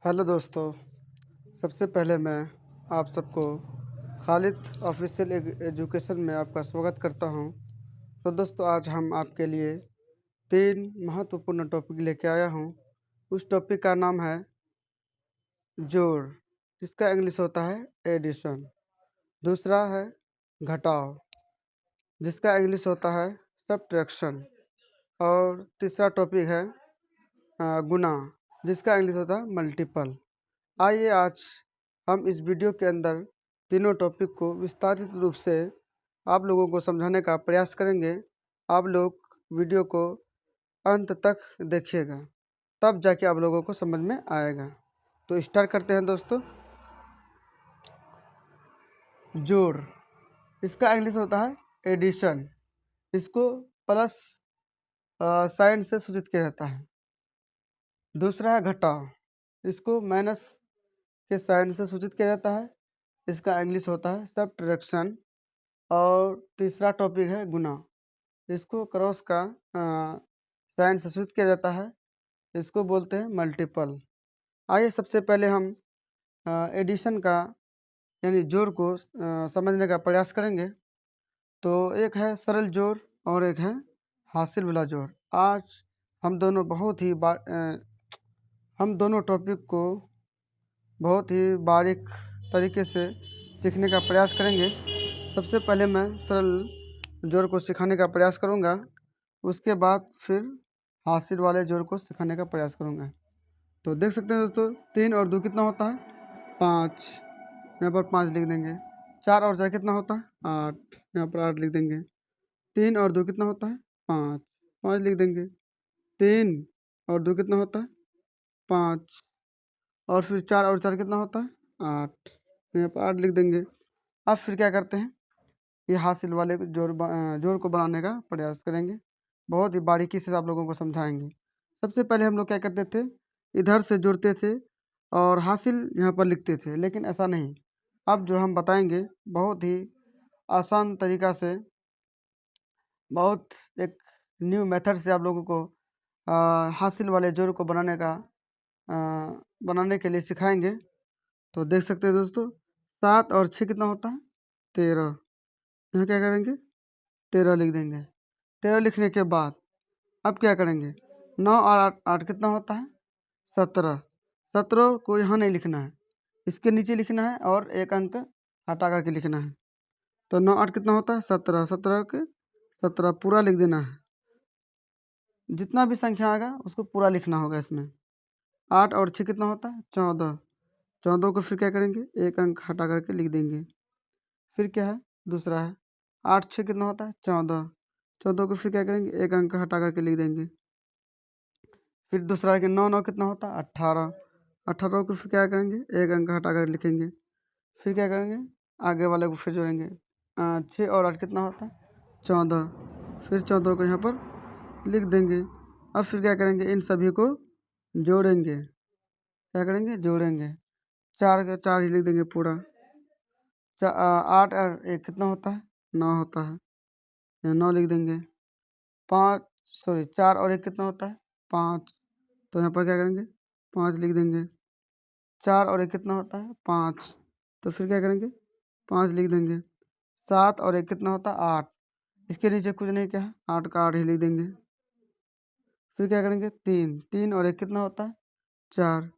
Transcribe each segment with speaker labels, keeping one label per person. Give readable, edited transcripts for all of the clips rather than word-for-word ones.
Speaker 1: Hello दोस्तों। सबसे पहले मैं आप सबको खालिद ऑफिशियल एजुकेशन में आपका स्वागत करता हूं। तो दोस्तों, आज हम आपके लिए 3 महत्वपूर्ण टॉपिक लेके आया हूं। उस टॉपिक का नाम है जोड़, जिसका इंग्लिश होता है एडिशन। दूसरा है घटाव, जिसका इंग्लिश होता है सब्ट्रैक्शन। और तीसरा टॉपिक है गुणा, जिसका इंग्लिश होता है मल्टीपल। आइए आज हम इस वीडियो के अंदर तीनों टॉपिक को विस्तारित रूप से आप लोगों को समझाने का प्रयास करेंगे। आप लोग वीडियो को अंत तक देखिएगा, तब जाके आप लोगों को समझ में आएगा। तो स्टार्ट करते हैं दोस्तों। जोड़, इसका इंग्लिश होता है एडिशन। इसको प्लस साइन से सूचित किया जाता है। दूसरा है घटाव, इसको माइनस के साइन से सूचित किया जाता है। इसका इंग्लिश होता है सब्ट्रैक्शन। और तीसरा टॉपिक है गुना, इसको क्रॉस का साइन से सूचित किया जाता है। इसको बोलते हैं मल्टीपल। आइए सबसे पहले हम एडिशन का यानी जोड़ को समझने का प्रयास करेंगे। तो एक है सरल जोड़ और एक है हासिल वाला जोड़। आज हम दोनों हम दोनों टॉपिक को बहुत ही बारीक तरीके से सीखने का प्रयास करेंगे। सबसे पहले मैं सरल जोड़ को सिखाने का प्रयास करूंगा, उसके बाद फिर हासिल वाले जोड़ को सिखाने का प्रयास करूंगा। तो देख सकते हैं दोस्तों, 3 और 2 कितना होता है? 5। यहाँ पर 5 लिख देंगे। 4 और 4 कितना होता है? 8। यहाँ पर 8 लिख देंगे। 3 और 2 कितना होता है? 5। 5 लिख देंगे। 3 और 2 कितना होता है? 5। और फिर 4 और 4 कितना होता है? 8। यहाँ पर 8 लिख देंगे। अब फिर क्या करते हैं, ये हासिल वाले जोड़ को बनाने का प्रयास करेंगे। बहुत ही बारीकी से आप लोगों को समझाएंगे। सबसे पहले हम लोग क्या करते थे, इधर से जोड़ते थे और हासिल यहाँ पर लिखते थे, लेकिन ऐसा नहीं। अब जो हम बताएंगे बहुत ही आसान तरीका से, बहुत एक न्यू मेथड से आप लोगों को हासिल वाले जोड़ को बनाने के लिए सिखाएंगे। तो देख सकते हैं दोस्तों, 7 और 6 कितना होता है? 13। यहाँ क्या करेंगे? 13 लिख देंगे। 13 लिखने के बाद अब क्या करेंगे? 9 और 8 कितना होता है? 17। 17 को यहाँ नहीं लिखना है, इसके नीचे लिखना है और एक अंक हटा करके लिखना है। तो 9 8 कितना होता है? 17। 17 के 17 पूरा लिख देना है। जितना भी संख्या आएगा उसको पूरा लिखना होगा इसमें। 8 और 6 कितना होता है? 14। 14 को फिर क्या करेंगे? एक अंक हटा करके लिख देंगे। फिर क्या है? दूसरा है 8 6 कितना होता है? 14। 14 को फिर क्या करेंगे? एक अंक हटा करके लिख देंगे। फिर दूसरा है कि 9 9 कितना होता है? 18। 18 को फिर क्या करेंगे? एक अंक हटा कर लिखेंगे। फिर क्या करेंगे? आगे वाले को फिर जोड़ेंगे। 6 और 8 कितना होता है? 14। फिर 14 को यहाँ पर लिख देंगे। अब फिर क्या करेंगे? इन सभी को जोड़ेंगे। क्या करेंगे? जोड़ेंगे। 4 के 4 ही लिख देंगे पूरा। 8 और 1 कितना होता है? 9 होता है। यहाँ 9 लिख देंगे। 4 और 1 कितना होता है? 5। तो यहाँ पर क्या करेंगे? 5 लिख देंगे। 4 और 1 कितना होता है? 5। तो फिर क्या करेंगे? 5 लिख देंगे। 7 और 1 कितना होता है? 8। इसके नीचे कुछ नहीं, क्या है? 8 का 8 ही लिख देंगे। फिर क्या करेंगे? 3। 3 और 1 कितना होता है? 4।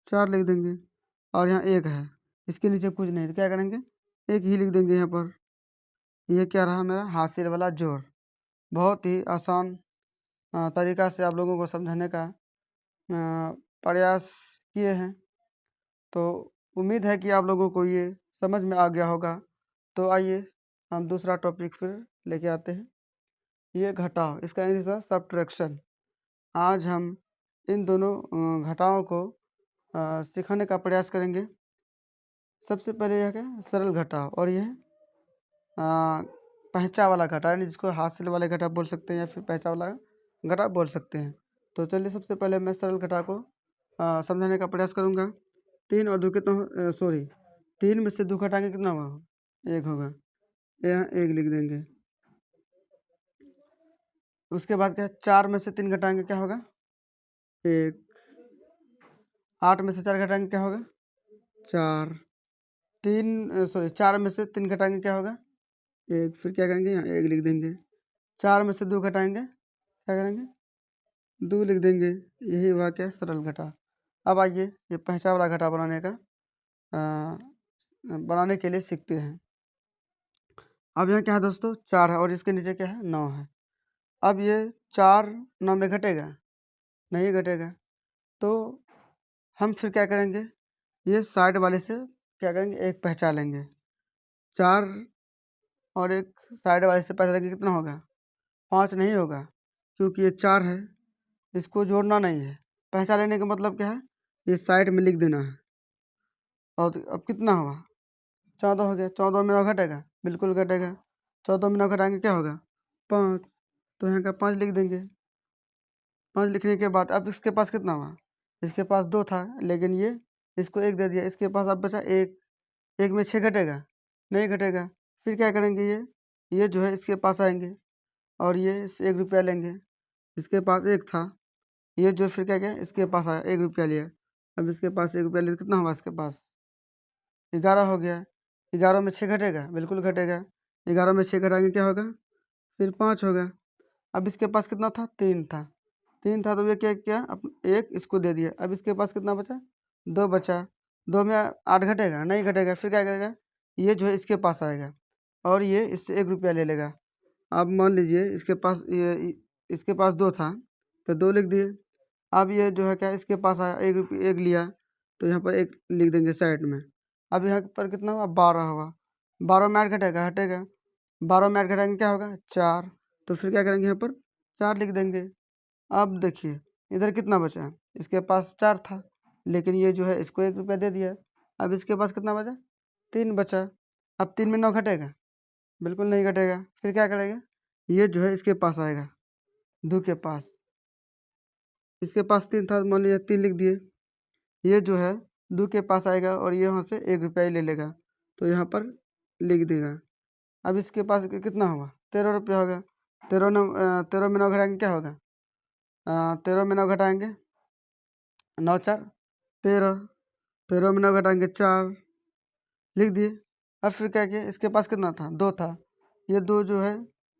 Speaker 1: 4 लिख देंगे। और यहाँ 1 है, इसके नीचे कुछ नहीं, तो क्या करेंगे? 1 ही लिख देंगे यहाँ पर। ये क्या रहा मेरा हासिल वाला जोड़। बहुत ही आसान तरीका से आप लोगों को समझाने का प्रयास किए हैं। तो उम्मीद है कि आप लोगों को ये समझ में आ गया होगा। तो आइए हम दूसरा टॉपिक फिर लेके आते हैं, ये घटाव। इसका इंग्लिश है सब्ट्रैक्शन। आज हम इन दोनों घटावों को सिखाने का प्रयास करेंगे। सबसे पहले यह क्या है? सरल घटाव। और यह है पहचा वाला घटाव, यानी जिसको हासिल वाले घटाव बोल सकते हैं या फिर पहचा वाला घटाव बोल सकते हैं। तो चलिए सबसे पहले मैं सरल घटाव को समझाने का प्रयास करूँगा। 3 और 2 कितना सॉरी 3 में से 2 घटाएंगे कितना होगा? 1 होगा। यहाँ 1 लिख देंगे। उसके बाद क्या है? 4 में से 3 घटाएंगे क्या होगा? 1। 8 में से 4 घटाएंगे क्या होगा? 4। 4 में से 3 घटाएंगे क्या होगा? 1। फिर क्या करेंगे? यहाँ 1 लिख देंगे। 4 में से 2 घटाएंगे क्या करेंगे? 2 लिख देंगे। यही हुआ क्या? सरल घटा। अब आइए ये पहचा वाला घटा बनाने के लिए सीखते हैं। अब यहाँ क्या है दोस्तों? 4 है और इसके नीचे क्या है? 9 है। अब ये 4 9 में घटेगा? नहीं घटेगा। तो हम फिर क्या करेंगे? ये साइड वाले से क्या करेंगे? एक पहचान लेंगे। 4 और एक साइड वाले से पहचान लेंगे, कितना होगा? 5 नहीं होगा, क्योंकि ये 4 है, इसको जोड़ना नहीं है। पहचान लेने का मतलब क्या है? ये साइड में लिख देना है। और अब कितना हुआ? 14 हो गया। 14 में 9 घटेगा? बिल्कुल घटेगा। 14 में 9 घटाएंगे क्या होगा? 5। तो यहाँ का 5 लिख देंगे। 5 लिखने के बाद अब इसके पास कितना हुआ? इसके पास 2 था, लेकिन ये इसको 1 दे दिया। इसके पास अब बचा 1। 1 में 6 घटेगा? नहीं घटेगा। फिर क्या करेंगे? ये जो है इसके पास आएंगे और ये इससे 1 रुपया लेंगे। इसके पास 1 था, ये जो फिर क्या किया? इसके पास आया, 1 रुपया लिया। अब इसके पास 1 रुपया लिया, कितना हुआ इसके पास? 11 हो गया। 11 में 6 घटेगा? बिल्कुल घटेगा। 11 में 6 घटाएंगे क्या होगा? फिर 5 होगा। अब इसके पास कितना था? 3 था। 3 था तो ये क्या किया? एक इसको दे दिया। अब इसके पास कितना बचा? 2 बचा। 2 में 8 घटेगा? नहीं घटेगा। फिर क्या करेगा? ये जो है इसके पास आएगा और ये इससे 1 रुपया ले लेगा। अब मान लीजिए इसके पास 2 था, तो 2 लिख दिए। अब ये जो है क्या? इसके पास आया, 1 लिया, तो यहाँ पर 1 लिख देंगे साइड में। अब यहाँ पर कितना हुआ? 12 हुआ। 12 में 8 घटेगा? हटेगा। 12 में 8 घटाएंगे क्या होगा? 4। तो फिर क्या करेंगे? यहाँ पर 4 लिख देंगे। अब देखिए इधर कितना बचा? इसके पास 4 था, लेकिन ये जो है इसको 1 रुपया दे दिया। अब इसके पास कितना बचा? 3 बचा। अब 3 में 9 घटेगा? बिल्कुल नहीं घटेगा। फिर क्या करेगा? ये जो है इसके पास आएगा, 2 के पास। इसके पास 3 था, मान लीजिए 3 लिख दिए। ये जो है 2 के पास आएगा और ये यहाँ से 1 रुपया ही ले लेगा, तो यहाँ पर लिख देगा। अब इसके पास कितना होगा? 13 रुपया होगा। 13 में 9 घटाएंगे क्या होगा? 13 में 9 घटाएंगे, 9 4 13। 13 में 9 घटाएंगे 4, लिख दिए। अब फिर क्या किया? इसके पास कितना था? 2 था। ये 2 जो है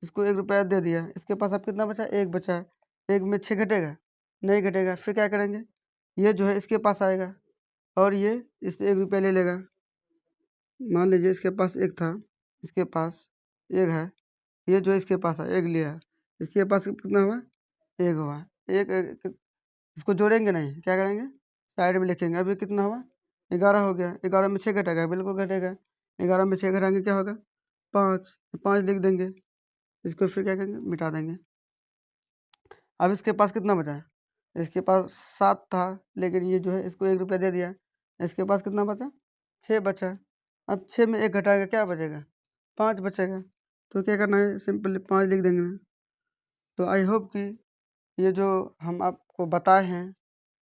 Speaker 1: इसको 1 रुपया दे दिया। इसके पास अब कितना बचा? 1 बचा है। 1 में 6 घटेगा? नहीं घटेगा। फिर क्या करेंगे? ये जो है इसके पास आएगा और ये इससे 1 रुपया ले लेगा। मान लीजिए इसके पास 1 था, इसके पास 1 है, ये जो है इसके पास है, 1 लिया। इसके पास कितना हुआ? 1 हुआ। 1 इसको जोड़ेंगे नहीं, क्या करेंगे? साइड में लिखेंगे। अभी कितना हुआ? 11 हो गया। 11 में 6 घटेगा? बिल्कुल घटेगा। 11 में 6 घटाएंगे क्या होगा? 5। 5 लिख देंगे। इसको फिर क्या करेंगे? मिटा देंगे। अब इसके पास कितना बचा है? इसके पास 7 था, लेकिन ये जो है इसको 1 रुपया दे दिया। इसके पास कितना बचा? 6 बचा। अब 6 में 1 घटाएगा क्या बचेगा? 5 बचेगा। तो क्या करना है? सिंपली 5 लिख देंगे। तो आई होप कि ये जो हम आपको बताए हैं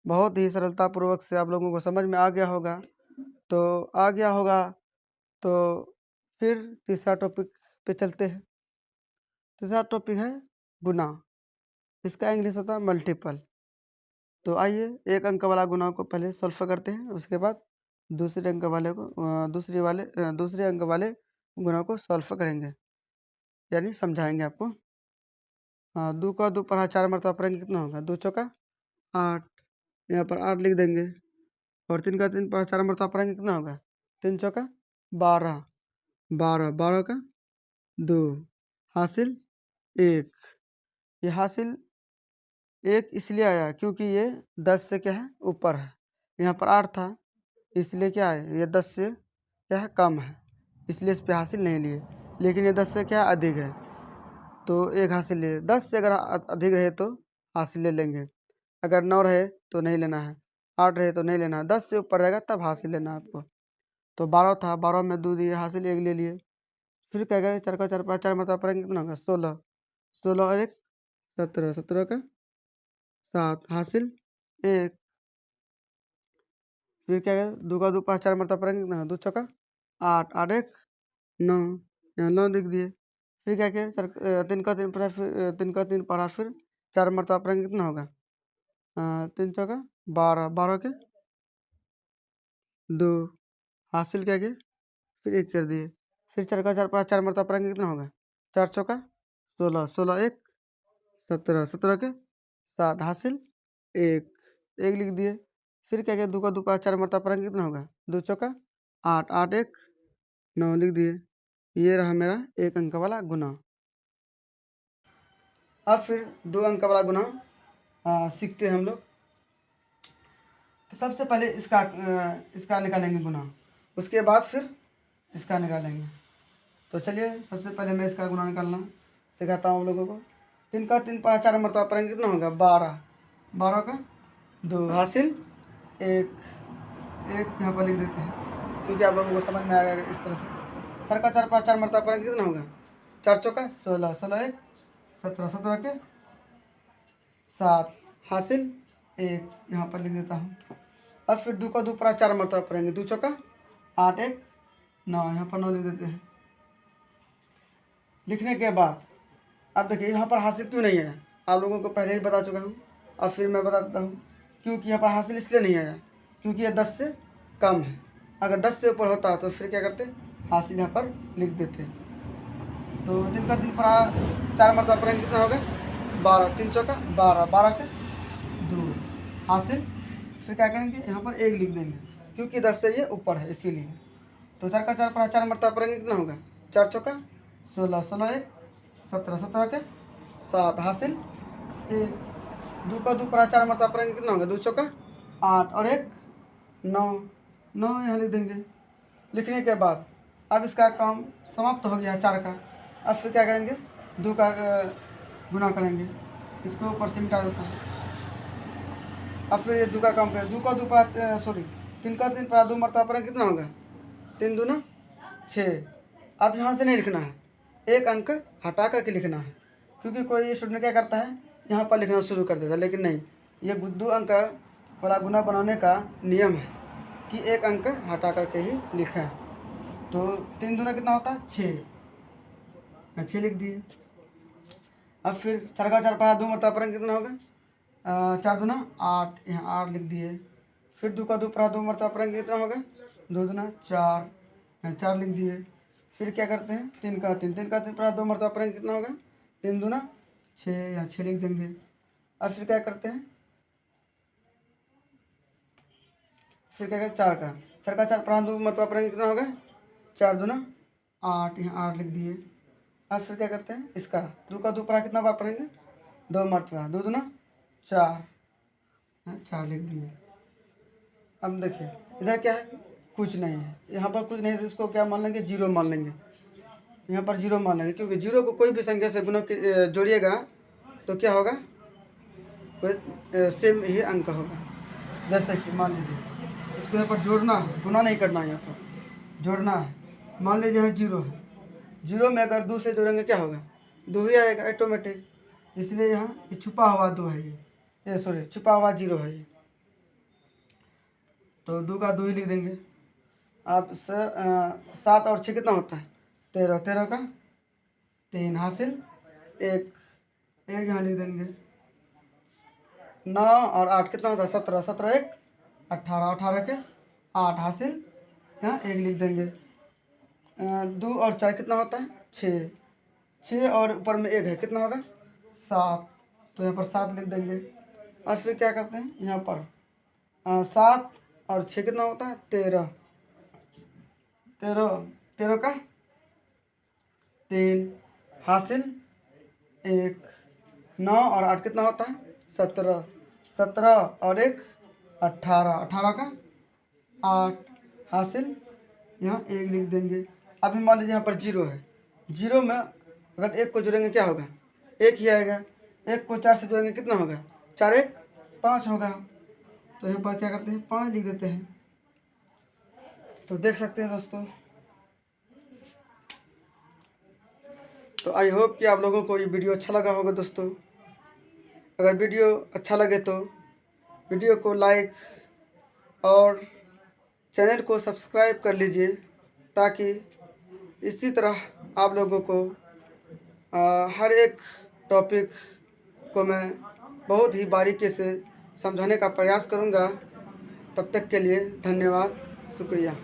Speaker 1: बहुत ही सरलतापूर्वक से आप लोगों को समझ में आ गया होगा। तो आ गया होगा तो फिर तीसरा टॉपिक पे चलते हैं। तीसरा टॉपिक है गुना। इसका इंग्लिश होता है मल्टीपल। तो आइए एक अंक वाला गुना को पहले सॉल्व करते हैं, उसके बाद दूसरे अंक वाले गुना को सॉल्व करेंगे, यानी समझाएंगे आपको। हाँ, 2 का 2 पढ़ा 4 मरतबा पढ़ेंगे, कितना होगा? 2 चौका 8। यहाँ पर 8 लिख देंगे। और 3 का 3 पढ़ा 4 मरतबा पढ़ेंगे, कितना होगा? 3 चौका 12। 12 12 का 2 हासिल 1। ये हासिल 1 इसलिए आया क्योंकि ये 10 से क्या है? ऊपर है। यहाँ पर 8 था, इसलिए क्या है? ये 10 से क्या है? कम है, इसलिए इस पे हासिल नहीं लिए। लेकिन ये 10 से क्या अधिक है, तो 1 हासिल लिए। 10 से अगर अधिक रहे तो हासिल ले लेंगे। अगर 9 रहे तो नहीं लेना है, 8 रहे तो नहीं लेना है, 10 से ऊपर रहेगा तब हासिल लेना है आपको। तो 12 था, 12 में 2 दिए, हासिल 1 ले लिए। फिर क्या करें? 4 का 4 पढ़ा 4 मरतबा पढ़ेंगे, कितना होगा? 16। 16 और 1 17। 17 का 7 हासिल 1। फिर क्या करें? 2 का 2 पढ़ा 4 मरतबा पढ़ेंगे, कितना होगा? 2 चौका 8। 8 1 9। यहाँ 9 लिख दिए। फिर क्या किया? 3 का 3 पढ़ा, फिर 3 का 3 पढ़ा, फिर 4 मरतबा पढ़ेंगे, कितना होगा? 3 चौका 12। 12 के 2 हासिल क्या किए, फिर 1 कर दिए, फिर 4 का 4 पड़ा, 4 मरतबा पढ़ेंगे कितना होगा, 4 चौका 16, 16 1 17, 17 के 7 हासिल 1, 1 लिख दिए, फिर क्या किया 2 का 2 पड़ा, 4 मरतबा पढ़ेंगे कितना होगा, 2 चौका 8, 8 1 9 लिख दिए। ये रहा मेरा 1 अंक वाला गुना। अब फिर 2 अंक वाला गुना सीखते हैं हम लोग। तो सबसे पहले इसका निकालेंगे गुना, उसके बाद फिर इसका निकालेंगे। तो चलिए सबसे पहले मैं इसका गुना निकालना सिखाता हूँ आप लोगों को। 3 का 3 पड़ा, 4 मरतबा पढ़ेंगे कितना होगा, 12, 12 का 2 हासिल 1, 1 यहाँ पर लिख देते हैं क्योंकि आप लोगों को समझ में आएगा इस तरह से। 4 का 4 पड़ा, 4 मरतबा पढ़ेंगे कितना होगा, 4 चौका 16, 16 1 17, 17 के 7 हासिल 1 यहाँ पर लिख देता हूँ। अब फिर 2 का 2 पड़ा, 4 मरतबा पढ़ेंगे, 2 चौका 8 1 9 यहाँ पर 9 लिख देते हैं। लिखने के बाद अब देखिए यहाँ पर हासिल क्यों नहीं आया, आप लोगों को पहले ही बता चुका हूँ, अब फिर मैं बता देता हूँ क्योंकि यहाँ पर हासिल इसलिए नहीं आया क्योंकि ये 10 से कम है। अगर 10 से ऊपर होता तो फिर क्या करते, हासिल यहाँ पर लिख देते। तो 3 का 3 पड़ा, 4 मरतबा पढ़ेंगे कितना होगा, 12, 3 चौका 12, 12 का 2 हासिल, फिर क्या करेंगे यहाँ पर 1 लिख देंगे क्योंकि 10 से ये ऊपर है इसीलिए। तो 4 का 4 पड़ा, 4 मरतबा पढ़ेंगे कितना होगा, 4 चौका 16, 16 1 17, 17 के 7 हासिल 1, 2 का 2 पड़ा, 4 मरतबा पढ़ेंगे कितना होगा, 2 चौका 8 और 1 9, 9 यहाँ लिख देंगे। लिखने के बाद अब इसका काम समाप्त हो गया 4 का। अब फिर क्या करेंगे, 2 का गुना करेंगे, इसको ऊपर से मिटा देता हूँ। अब फिर ये 2 का काम करें, 2 का 2 पड़ा, सॉरी 3 का 3 पड़ा, 2 मरतबा पढ़ेंगे कितना होगा, 3 दूना 6। अब यहाँ से नहीं लिखना है, एक अंक हटा करके लिखना है क्योंकि कोई स्टूडेंट क्या करता है यहाँ पर लिखना शुरू कर देता है, लेकिन नहीं, ये 2 अंक वाला गुना बनाने का नियम है कि एक अंक हटा करके ही लिखें। तो 3 दूना कितना होता है, 6, 6 लिख दिए। अब फिर 4 का 4 पढ़ा, 2 मरतबा पढ़ेंगे कितना होगा, 4 दूना 8, यहाँ 8 लिख दिए। फिर 2 का 2 पढ़ा, 2 मरतबा पढ़ेंगे कितना होगा, 2 दूना 4, यहाँ 4 लिख दिए। फिर क्या करते हैं, 3 का 3, 3 का 3 पढ़ा, 2 मरतबा पढ़ेंगे कितना होगा, 3 दूना 6, यहाँ 6 लिख देंगे। अब फिर क्या करते हैं, फिर क्या करते, 4 का 4 पढ़ा, 2 मरतबा पढ़ेंगे कितना होगा, 4 दूना 8, यहाँ 8 लिख दिए। अब फिर क्या करते हैं, इसका 2 का 2 पढ़ा कितना बार पढ़ेंगे, 2 मरतबा, 2 दूना 4, 4 लिख दिए। अब देखिए इधर क्या है, कुछ नहीं है, यहाँ पर कुछ नहीं है तो इसको क्या मान लेंगे, 0 मान लेंगे, यहाँ पर 0 मान लेंगे क्योंकि 0 को कोई भी संख्या से गुना जोड़िएगा तो क्या होगा, कोई सेम ही अंक होगा। जैसे कि मान लीजिए इसको यहाँ पर जोड़ना है, गुना नहीं करना है, यहाँ पर जोड़ना है। मान लीजिए यहाँ 0 है, 0 में अगर 2 से जोड़ेंगे क्या होगा, 2 ही आएगा ऑटोमेटिक, इसलिए यहाँ ये छुपा हुआ 2 है, ये सॉरी छुपा हुआ 0 है ये, तो 2 का 2 ही लिख देंगे। अब 7 और 6 कितना होता है, 13, 13 का 3 हासिल 1, 1 यहाँ लिख देंगे। 9 और 8 कितना होता है, 17, 17 1 18, 18 के 8 हासिल, यहाँ 1 लिख देंगे। 2 और 4 कितना होता है, 6, 6 और ऊपर में 1 है कितना होगा, 7, तो यहाँ पर 7 लिख देंगे। और फिर क्या करते हैं, यहाँ पर 7 और 6 कितना होता है, 13, 13, 13 का 3 हासिल 1, 9 और 8 कितना होता है, 17, 17 और 1 18, 18 का 8 हासिल, यहाँ 1 लिख देंगे। अभी मान लीजिए यहाँ पर 0 है, 0 में अगर 1 को जोड़ेंगे क्या होगा, 1 ही आएगा। 1 को 4 से जोड़ेंगे कितना होगा, 4 1 5 होगा, तो यहाँ पर क्या करते हैं, 5 लिख देते हैं। तो देख सकते हैं दोस्तों। तो आई होप कि आप लोगों को ये वीडियो अच्छा लगा होगा दोस्तों। अगर वीडियो अच्छा लगे तो वीडियो को लाइक और चैनल को सब्सक्राइब कर लीजिए ताकि इसी तरह आप लोगों को हर एक टॉपिक को मैं बहुत ही बारीकी से समझाने का प्रयास करूंगा। तब तक के लिए धन्यवाद। शुक्रिया।